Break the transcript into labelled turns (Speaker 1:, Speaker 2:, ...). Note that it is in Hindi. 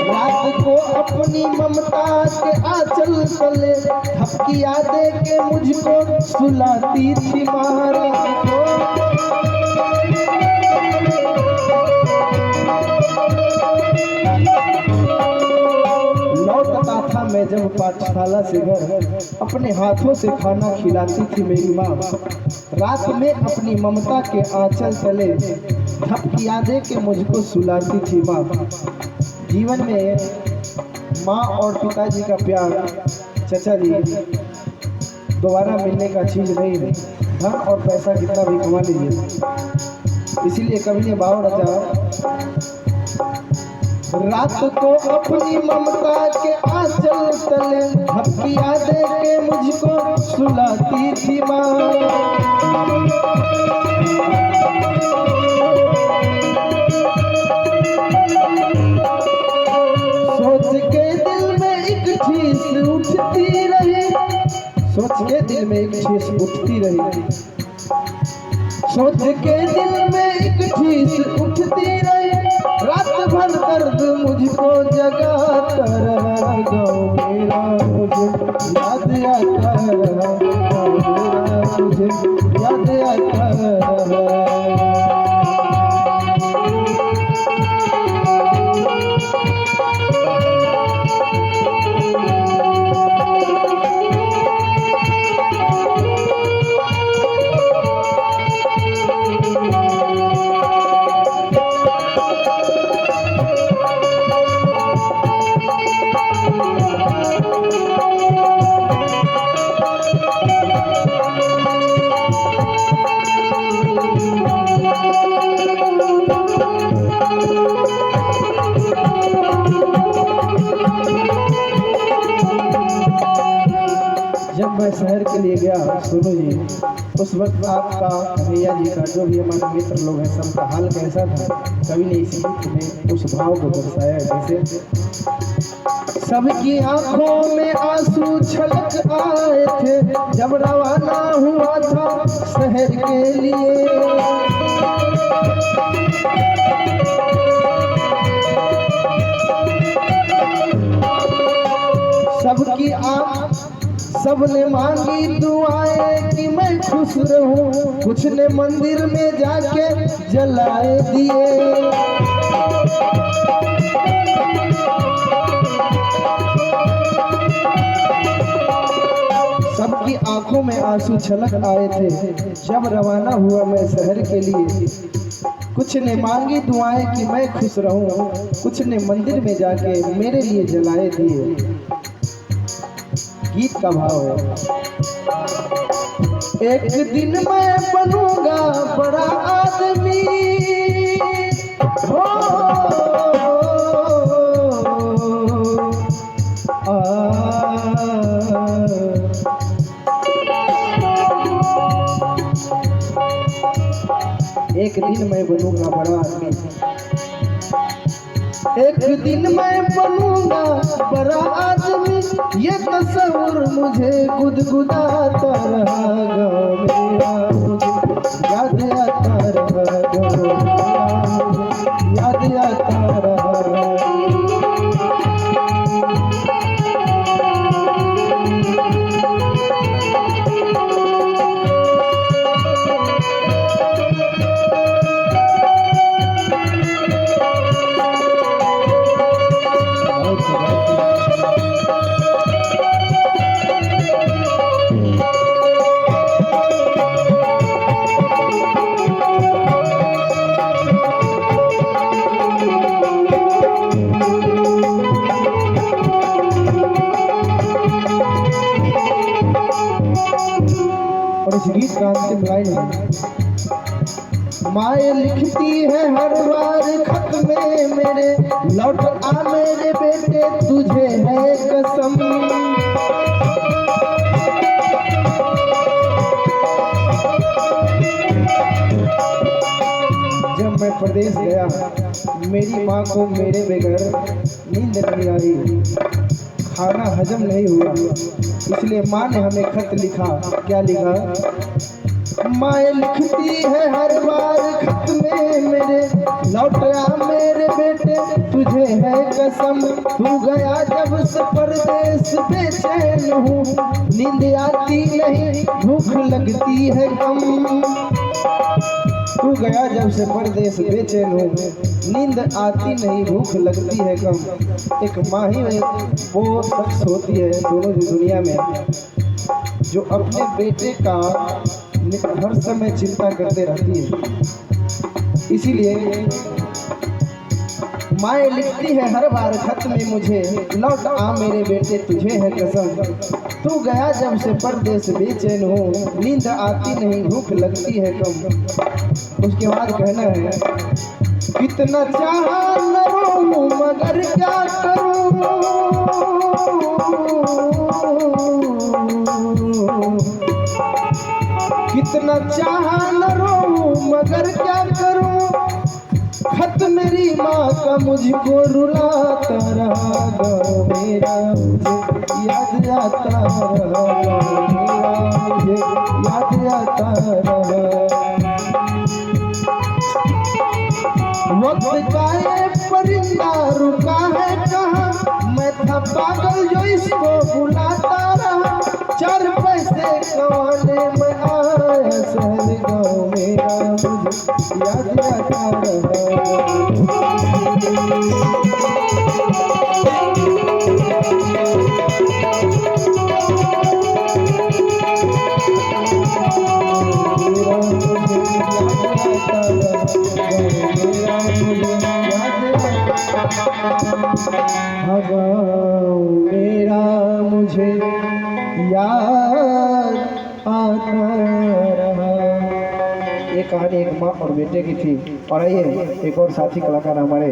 Speaker 1: रात को अपनी ममता के आंचल तले धपकिया दे के मुझको सुलाती थी महारानी को। लौटता था मैं जब पाठशाला से घर, अपने हाथों से खाना खिलाती थी मेरी माँ। रात में अपनी ममता के आंचल तले धपकिया दे के मुझको सुलाती थी माँ। जीवन में माँ और पिताजी का प्यार चचा जी दोबारा मिलने का चीज नहीं है। धन और पैसा कितना भी कमा लीजिए। इसीलिए कवि ने भाव रचा, रात को अपनी ममता के आंचल तले धपकिया दे के मुझको सुलाती थी माँ। सोच के दिल में एक ठेस उठती रही, सोच के दिल में एक ठेस उठती रही, सोच के दिल में एक ठेस उठती रही। रात भर दर्द मुझको जगाता रहा, गाँव मेरा मुझे याद आता रहा, गाँव मेरा मुझे याद आता रहा। जब मैं शहर के लिए गया सुनो जी, उस वक्त आपका भैया जी का जो भी हमारे मित्र लोग हैं सबका हाल कैसा था। कवि ने इसी गीत में उस भाव को दर्शाया, जैसे सबकी आंखों में आंसू छलक आए थे जब रवाना हुआ था शहर के लिए। सबकी सबने मांगी दुआएं कि मैं खुश रहूं, कुछ ने मंदिर में जाके जलाए दिए। सबकी आंखों में आंसू छलक आए थे जब रवाना हुआ मैं शहर के लिए। कुछ ने मांगी दुआएं कि मैं खुश रहूं, कुछ ने मंदिर में जाके मेरे लिए जलाए दिए। गीत का भाव है, एक दिन मैं बनूंगा बड़ा आदमी, हो एक दिन मैं बनूंगा बड़ा आदमी, एक दिन मैं बनूंगा बड़ा आदमी। ये तस्वीर मुझे गुदगुदाता रहा, गाँव मेरा मुझे याद आता रहा, गाँव मेरा मुझे याद आता रहा। और इस गीत का अंतिम लाइन है, माए लिखती है हर बार खत में मेरे, लौट आ मेरे बेटे तुझे है कसम। जब मैं प्रदेश गया मेरी माँ को मेरे बगैर नींद नहीं आई, खाना हजम नहीं हुआ, इसलिए माँ ने हमें खत लिखा। क्या लिखा? माए लिखती है हर बार खत में मेरे, लौट आ मेरे बेटे तुझे है कसम, तू गया जब से परदेस बेचैन हूँ, नींद आती नहीं भूख लगती है कम। तू गया जब से परदेस बेचैन हूँ, नींद आती नहीं भूख लगती है कम। एक माँ ही वो शख्स होती है दोनों दुनिया में जो अपने बेटे का हर समय चिंता करते रहती है। इसीलिए माए लिखती है हर बार खत में मुझे, लौट आ मेरे बेटे तुझे है कसम, तू गया जब से परदेस बेचैन हूँ, नींद आती नहीं भूख लगती है कम। उसके बाद कहना है, कितना चाहा न रोऊं मगर क्या करूं, कितना चाहा न रोऊं मगर क्या करूं, खत मेरी माँ का मुझको रुलाता रहा, गाँव मेरा मुझे याद आता रहा, गाँव मेरा मुझे याद आता रहा। वक्त का ये परिंदा रुका है कहाँ, मैं था पागल जो इसको बुलाता रहा, 4 पैसे कमाने में आया शहर, गाँव मेरा मुझे याद आता रहा। मेरा मुझे याद आता रहा। ये कहानी एक माँ और बेटे की थी। और आइए एक और साथी कलाकार हमारे